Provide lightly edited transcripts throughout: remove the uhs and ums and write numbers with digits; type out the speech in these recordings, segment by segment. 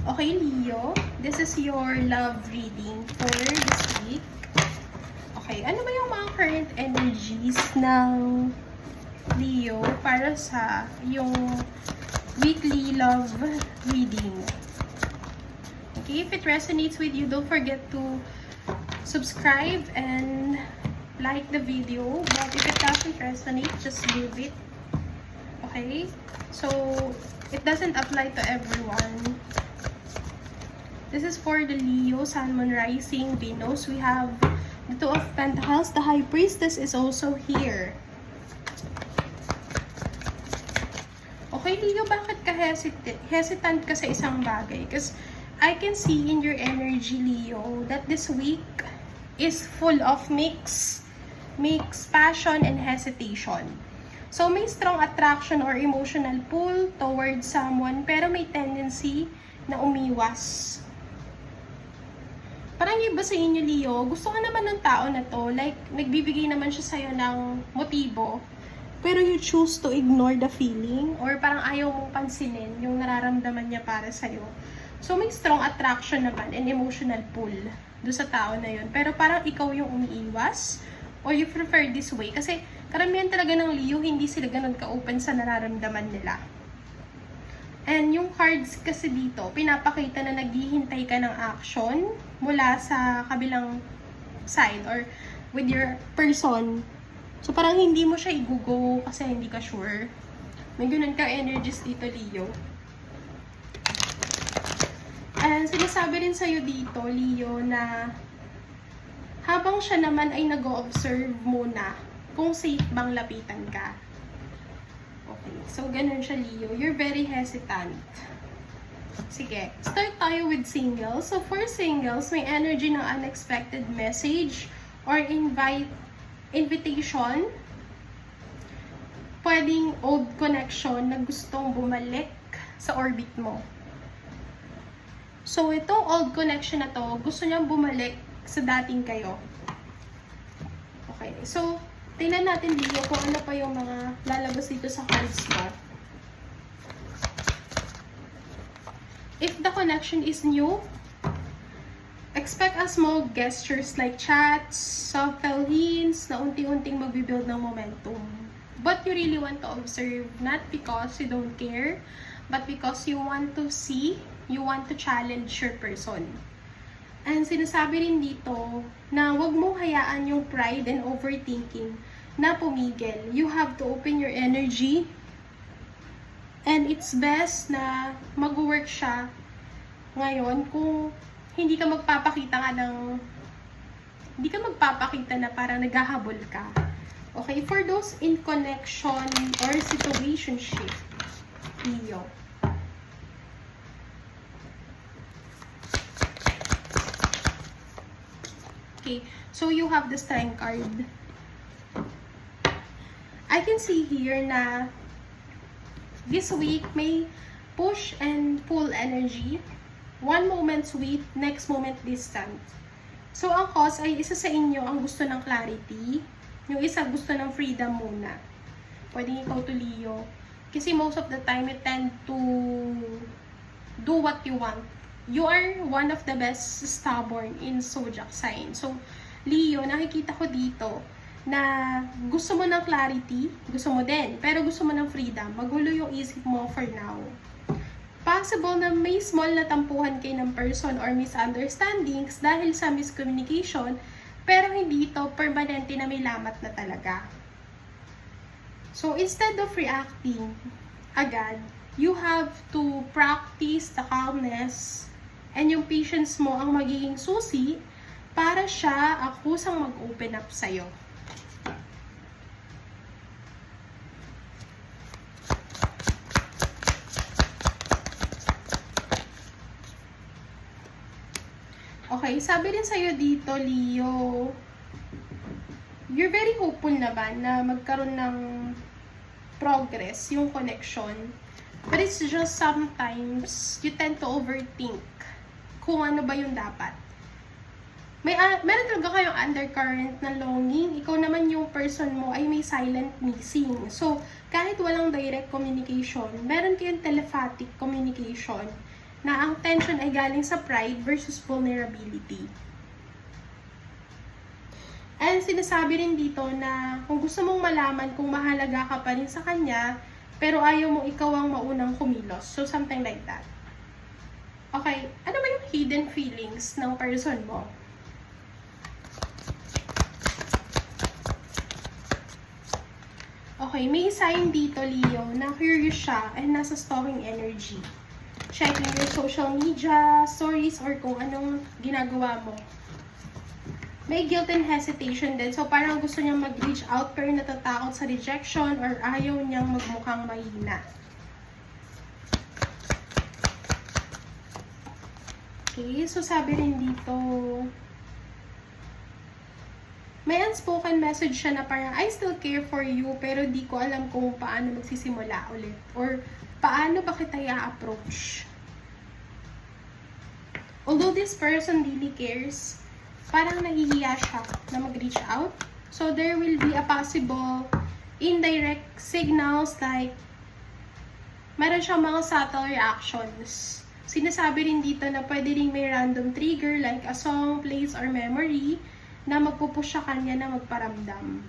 Okay, Leo, this is your love reading for this week. Okay, ano ba yung mga current energies ng Leo para sa yung weekly love reading? Okay, if it resonates with you, don't forget to subscribe and like the video. But if it doesn't resonate, just leave it. Okay, so it doesn't apply to everyone. This is for the Leo, Sun, Moon, Rising, Venus. We have the Two of Pentacles. The High Priestess is also here. Okay, Leo, bakit ka hesitant ka sa isang bagay? Because I can see in your energy, Leo, that this week is full of mix passion and hesitation. So, may strong attraction or emotional pull towards someone, pero may tendency na umiwas. Parang iba sa inyo, Leo, gusto ka naman ng tao na to, like, nagbibigay naman siya sa'yo ng motibo, pero you choose to ignore the feeling, or parang ayaw mong pansinin yung nararamdaman niya para sa'yo. So, may strong attraction naman and emotional pull do sa tao na yun, pero parang ikaw yung umiiwas, or you prefer this way, kasi karamihan talaga ng Leo, hindi sila ganun ka-open sa nararamdaman nila. And yung cards kasi dito, pinapakita na naghihintay ka ng action mula sa kabilang side or with your person. So parang hindi mo siya igugo kasi hindi ka sure. May ganun ka energies dito, Leo. And sinasabi rin sa'yo dito, Leo, na habang siya naman ay nag-o-observe muna kung safe bang lapitan ka. Okay, so ganun siya, Leo. You're very hesitant. Sige, start tayo with singles. So for singles, may energy ng unexpected message or invitation. Pwedeng old connection na gustong bumalik sa orbit mo. So itong old connection na to, gusto niyang bumalik sa dating kayo. Okay, so tingnan natin dito kung ano pa yung mga lalabas dito sa cards mo. If the connection is new, expect a small gestures like chats, subtle hints na unti-unting magbibuild ng momentum. But you really want to observe, not because you don't care, but because you want to see, you want to challenge your person. And sinasabi rin dito na huwag mong hayaan yung pride and overthinking na pumigil. You have to open your energy. And it's best na mag-work siya ngayon kung hindi ka magpapakita na parang naghahabol ka. Okay, for those in connection or situationship, Leo. Okay, so you have the Strength card. I can see here na this week may push and pull energy. One moment sweet, next moment distant. So, ang cause ay isa sa inyo ang gusto ng clarity. Yung isa gusto ng freedom muna. Pwedeng ikaw to, Leo. Kasi most of the time, you tend to do what you want. You are one of the best stubborn in zodiac sign. So, Leo, nakikita ko dito na gusto mo ng clarity, gusto mo din, pero gusto mo ng freedom. Magulo yung isip mo for now. Possible na may small na tampuhan kayo ng person or misunderstandings dahil sa miscommunication, pero hindi ito permanente na may lamat na talaga. So, instead of reacting agad, you have to practice the calmness and yung patience mo ang magiging susi para siya ang kusang mag-open up sa'yo. Okay, sabi rin sa'yo dito, Leo, you're very hopeful naman na magkaroon ng progress yung connection. But it's just sometimes you tend to overthink kung ano ba yung dapat. Meron talaga kayong undercurrent na longing. Ikaw naman yung person mo ay may silent missing. So, kahit walang direct communication, meron kayong telepathic communication na ang tension ay galing sa pride versus vulnerability. And sinasabi rin dito na kung gusto mong malaman kung mahalaga ka pa rin sa kanya, pero ayaw mo ikaw ang maunang kumilos. So, something like that. Okay, ano ba yung hidden feelings ng person mo? Okay, may sign dito, Leo, na curious siya and nasa stalking energy. Checking your social media, stories, or kung anong ginagawa mo. May guilt and hesitation din. So, parang gusto niyang mag-reach out pero natatakot sa rejection or ayaw niyang magmukhang mahina. Okay, so sabi rin dito, may unspoken message siya na parang, I still care for you, pero di ko alam kung paano magsisimula ulit. Or, paano ba kita i-approach? Although this person really cares, parang nahihiya siya na mag-reach out. So, there will be a possible indirect signals like, meron siyang mga subtle reactions. Sinasabi rin dito na pwede rin may random trigger like a song, place, or memory na magpupush sa kanya na magparamdam.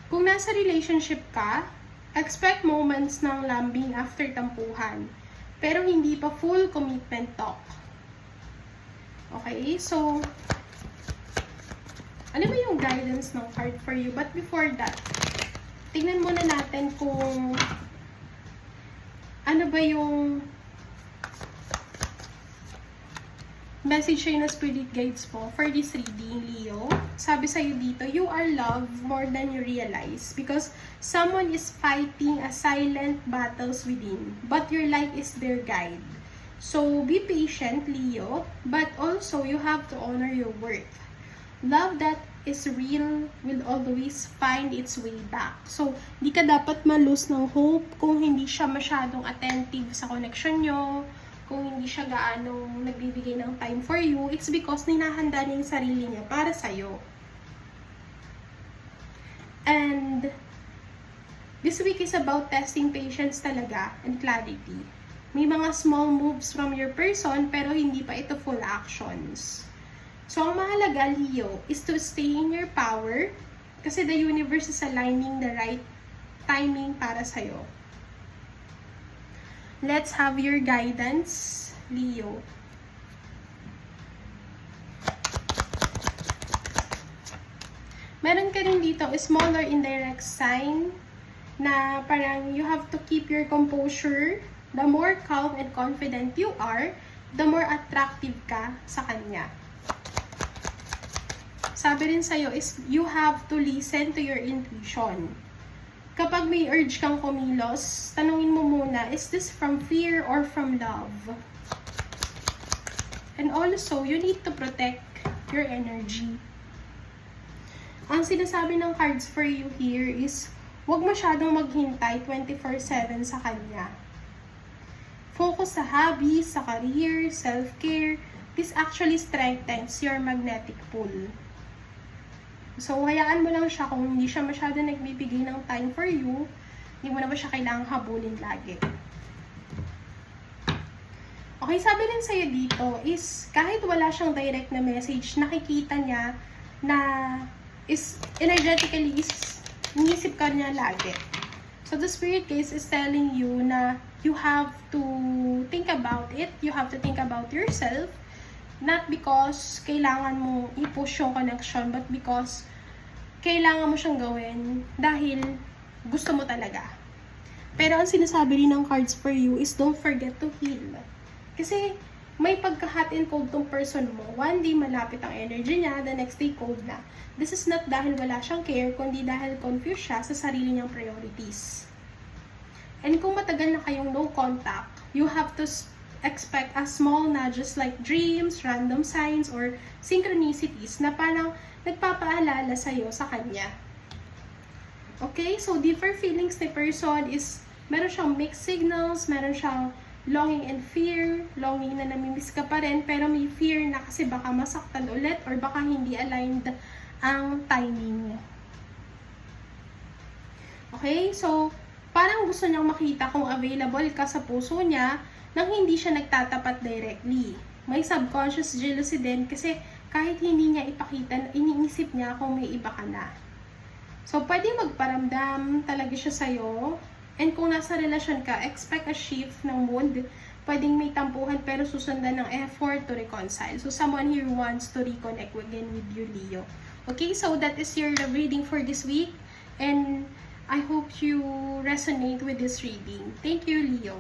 Kung nasa relationship ka, expect moments ng lambing after tampuhan, pero hindi pa full commitment talk. Okay, so, ano ba yung guidance ng card for you? But before that, tingnan muna natin kung ano ba yung message sa'yo na spirit guides mo for this reading, Leo. Sabi sa'yo dito, you are loved more than you realize because someone is fighting a silent battles within, but your light is their guide. So, be patient, Leo, but also you have to honor your worth. Love that is real will always find its way back. So, di ka dapat ma-lose ng hope kung hindi siya masyadong attentive sa connection nyo, kung hindi siya gaanong nagbibigay ng time for you, it's because ninahanda niya yung sarili niya para sa'yo. And this week is about testing patience talaga and clarity. May mga small moves from your person pero hindi pa ito full actions. So, ang mahalaga, Leo, is to stay in your power kasi the universe is aligning the right timing para sa'yo. Let's have your guidance, Leo. Meron ka rin dito a smaller indirect sign na parang you have to keep your composure. The more calm and confident you are, the more attractive ka sa kanya. Sabi rin sa'yo is you have to listen to your intuition. Kapag may urge kang kumilos, tanungin mo muna, is this from fear or from love? And also, you need to protect your energy. Ang sinasabi ng cards for you here is, huwag masyadong maghintay 24/7 sa kanya. Focus sa hobbies, sa career, self-care. This actually strengthens your magnetic pull. So, hayaan mo lang siya kung hindi siya masyado nagbibigay ng time for you, hindi mo naman siya kailangang habulin lagi. Okay, sabi rin sa'yo dito is, kahit wala siyang direct na message, nakikita niya na is energetically inisip ka niya lagi. So, the spirit case is telling you na you have to think about it, you have to think about yourself, not because kailangan mo i-push yung connection, but because kailangan mo siyang gawin dahil gusto mo talaga. Pero ang sinasabi rin ng cards for you is don't forget to heal. Kasi may pagka-hot and cold tong person mo. One day malapit ang energy niya, the next day cold na. This is not dahil wala siyang care, kundi dahil confused siya sa sarili niyang priorities. And kung matagal na kayong no contact, you have to expect a small nudges like dreams, random signs, or synchronicities na parang nagpapaalala sa'yo sa kanya. Okay? So, deeper feelings ni person is meron siyang mixed signals, meron siyang longing and fear, longing na namimiss ka pa rin, pero may fear na kasi baka masaktan ulit or baka hindi aligned ang timing. Okay? So, parang gusto niyang makita kung available ka sa puso niya, nang hindi siya nagtatapat directly. May subconscious jealousy din kasi kahit hindi niya ipakita, iniisip niya kung may iba ka na. So, pwede magparamdam talaga siya sa'yo. And kung nasa relasyon ka, expect a shift ng mood. Pwedeng may tampuhan pero susundan ng effort to reconcile. So, someone here wants to reconnect again with you, Leo. Okay, so that is your love reading for this week. And I hope you resonate with this reading. Thank you, Leo.